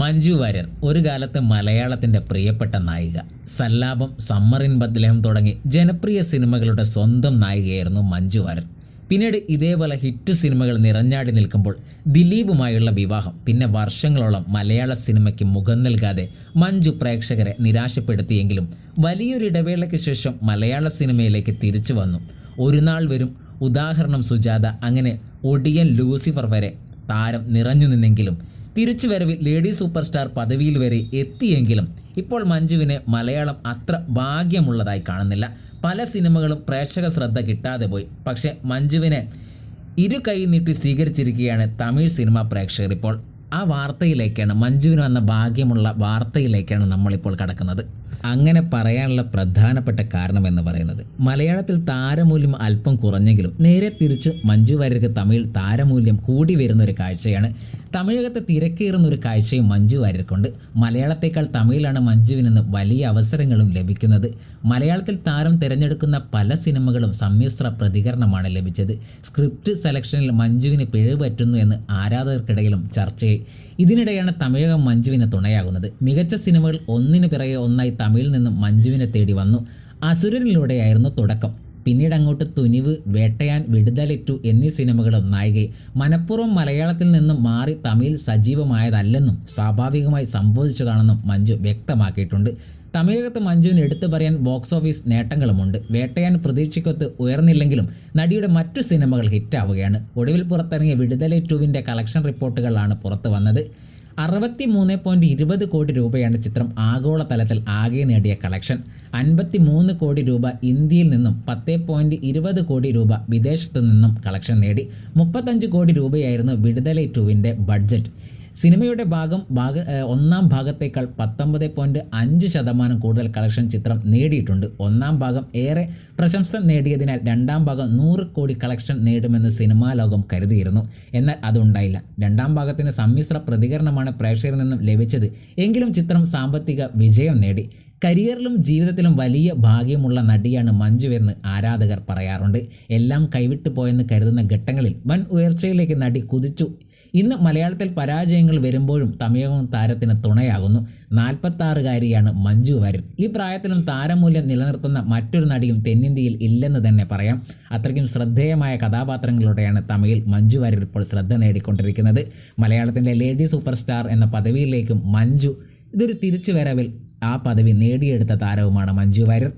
മഞ്ജു വാര്യർ ഒരു കാലത്ത് മലയാളത്തിൻ്റെ പ്രിയപ്പെട്ട നായിക. സല്ലാപം, സമ്മർ ഇൻ ബത്ലഹേം തുടങ്ങി ജനപ്രിയ സിനിമകളുടെ സ്വന്തം നായികയായിരുന്നു മഞ്ജു വാര്യർ. പിന്നീട് ഇതേപോലെ ഹിറ്റ് സിനിമകൾ നിറഞ്ഞാടി നിൽക്കുമ്പോൾ ദിലീപുമായുള്ള വിവാഹം, പിന്നെ വർഷങ്ങളോളം മലയാള സിനിമയ്ക്ക് മുഖം നൽകാതെ മഞ്ജു പ്രേക്ഷകരെ നിരാശപ്പെടുത്തിയെങ്കിലും വലിയൊരു ഇടവേളയ്ക്ക് ശേഷം മലയാള സിനിമയിലേക്ക് തിരിച്ചു വന്നു. ഒരു നാൾ വരും, ഉദാഹരണം സുജാത, അങ്ങനെ ഒടിയൻ, ലൂസിഫർ വരെ താരം നിറഞ്ഞു നിന്നെങ്കിലും തിരിച്ചുവരവിൽ ലേഡി സൂപ്പർ സ്റ്റാർ പദവിയിൽ വരെ എത്തിയെങ്കിലും ഇപ്പോൾ മഞ്ജുവിന് മലയാളം അത്ര ഭാഗ്യമുള്ളതായി കാണുന്നില്ല. പല സിനിമകളും പ്രേക്ഷക ശ്രദ്ധ കിട്ടാതെ പോയി. പക്ഷേ മഞ്ജുവിനെ ഇരു കൈ നീട്ടി സ്വീകരിച്ചിരിക്കുകയാണ് തമിഴ് സിനിമാ പ്രേക്ഷകർ. ഇപ്പോൾ ആ വാർത്തയിലേക്കാണ്, മഞ്ജുവിന് വന്ന ഭാഗ്യമുള്ള വാർത്തയിലേക്കാണ് നമ്മളിപ്പോൾ കടക്കുന്നത്. അങ്ങനെ പറയാനുള്ള പ്രധാനപ്പെട്ട കാരണമെന്ന് പറയുന്നത്, മലയാളത്തിൽ താരമൂല്യം അല്പം കുറഞ്ഞെങ്കിലും നേരെ തിരിച്ച് മഞ്ജു വാര്യർക്ക് തമിഴിൽ താരമൂല്യം കൂടി വരുന്ന ഒരു കാഴ്ചയാണ്. തമിഴകത്തെ തിരക്കേറുന്ന ഒരു കാഴ്ചയും മഞ്ജു വാര്യർക്കുണ്ട്. മലയാളത്തേക്കാൾ തമിഴിലാണ് മഞ്ജുവിന് വലിയ അവസരങ്ങളും ലഭിക്കുന്നത്. മലയാളത്തിൽ താരം തിരഞ്ഞെടുക്കുന്ന പല സിനിമകളും സമ്മിശ്ര പ്രതികരണമാണ് ലഭിച്ചത്. സ്ക്രിപ്റ്റ് സെലക്ഷനിൽ മഞ്ജുവിന് പിഴവ് പറ്റുന്നു എന്ന് ആരാധകർക്കിടയിലും ചർച്ചയായി. ഇതിനിടെയാണ് തമിഴകം മഞ്ജുവിന് തുണയാകുന്നത്. മികച്ച സിനിമകൾ ഒന്നിനു പിറകെ ഒന്നായി തമിഴിൽ നിന്നും മഞ്ജുവിനെ തേടി വന്നു. അസുരനിലൂടെയായിരുന്നു തുടക്കം. പിന്നീട് അങ്ങോട്ട് തുനിവ്, വേട്ടയാൻ, വിടുതലെറ്റു എന്നീ സിനിമകളും നായികയെ മനഃപൂർവ്വം മലയാളത്തിൽ നിന്നും മാറി തമിഴിൽ സജീവമായതല്ലെന്നും സ്വാഭാവികമായി സംഭവിച്ചതാണെന്നും മഞ്ജു വ്യക്തമാക്കിയിട്ടുണ്ട്. തമിഴകത്ത് മഞ്ജുവിന് എടുത്തു പറയാൻ ബോക്സ് ഓഫീസ് നേട്ടങ്ങളുമുണ്ട്. വേട്ടയാൻ പ്രതീക്ഷയ്ക്കൊത്ത് ഉയർന്നില്ലെങ്കിലും നടിയുടെ മറ്റു സിനിമകൾ ഹിറ്റാവുകയാണ്. ഒടുവിൽ പുറത്തിറങ്ങിയ വിടുതലെറ്റുവിൻ്റെ കളക്ഷൻ റിപ്പോർട്ടുകളാണ് പുറത്തു വന്നത്. 63.20 കോടി രൂപയാണ് ചിത്രം ആഗോളതലത്തിൽ ആകെ നേടിയ കളക്ഷൻ. 53 കോടി രൂപ ഇന്ത്യയിൽ നിന്നും 10.20 കോടി രൂപ വിദേശത്തു നിന്നും കളക്ഷൻ നേടി. 35 കോടി രൂപയായിരുന്നു വിടുതലെറ്റുവിൻ്റെ ബഡ്ജറ്റ്. സിനിമയുടെ ഒന്നാം ഭാഗത്തേക്കാൾ 19.5% കൂടുതൽ കളക്ഷൻ ചിത്രം നേടിയിട്ടുണ്ട്. ഒന്നാം ഭാഗം ഏറെ പ്രശംസ നേടിയതിനാൽ രണ്ടാം ഭാഗം 100 കോടി കളക്ഷൻ നേടുമെന്ന് സിനിമാ ലോകം കരുതിയിരുന്നു. എന്നാൽ അതുണ്ടായില്ല. രണ്ടാം ഭാഗത്തിന് സമ്മിശ്ര പ്രതികരണമാണ് പ്രേക്ഷകരിൽ നിന്നും ലഭിച്ചത്. എങ്കിലും ചിത്രം സാമ്പത്തിക വിജയം നേടി. കരിയറിലും ജീവിതത്തിലും വലിയ ഭാഗ്യമുള്ള നടിയാണ് മഞ്ജുവെന്ന് ആരാധകർ പറയാറുണ്ട്. എല്ലാം കൈവിട്ടു പോയെന്ന് കരുതുന്ന ഘട്ടങ്ങളിൽ വൻ ഉയർച്ചയിലേക്ക് നടി കുതിച്ചു. ഇന്ന് മലയാളത്തിൽ പരാജയങ്ങൾ വരുമ്പോഴും തമിഴകം താരത്തിന് തുണയാകുന്നു. 46-കാരിയാണ് മഞ്ജു വാര്യർ. ഈ പ്രായത്തിലും താരമൂല്യം നിലനിർത്തുന്ന മറ്റൊരു നടിയും തെന്നിന്ത്യയിൽ ഇല്ലെന്ന് തന്നെ പറയാം. അത്രയ്ക്കും ശ്രദ്ധേയമായ കഥാപാത്രങ്ങളിലൂടെയാണ് തമിഴിൽ മഞ്ജു വാര്യർ ഇപ്പോൾ ശ്രദ്ധ നേടിക്കൊണ്ടിരിക്കുന്നത്. മലയാളത്തിൻ്റെ ലേഡി സൂപ്പർ സ്റ്റാർ എന്ന പദവിയിലേക്കും മഞ്ജു, ഇതൊരു തിരിച്ചുവരവിൽ ആ പദവി നേടിയെടുത്ത താരവുമാണ് മഞ്ജു വാര്യർ.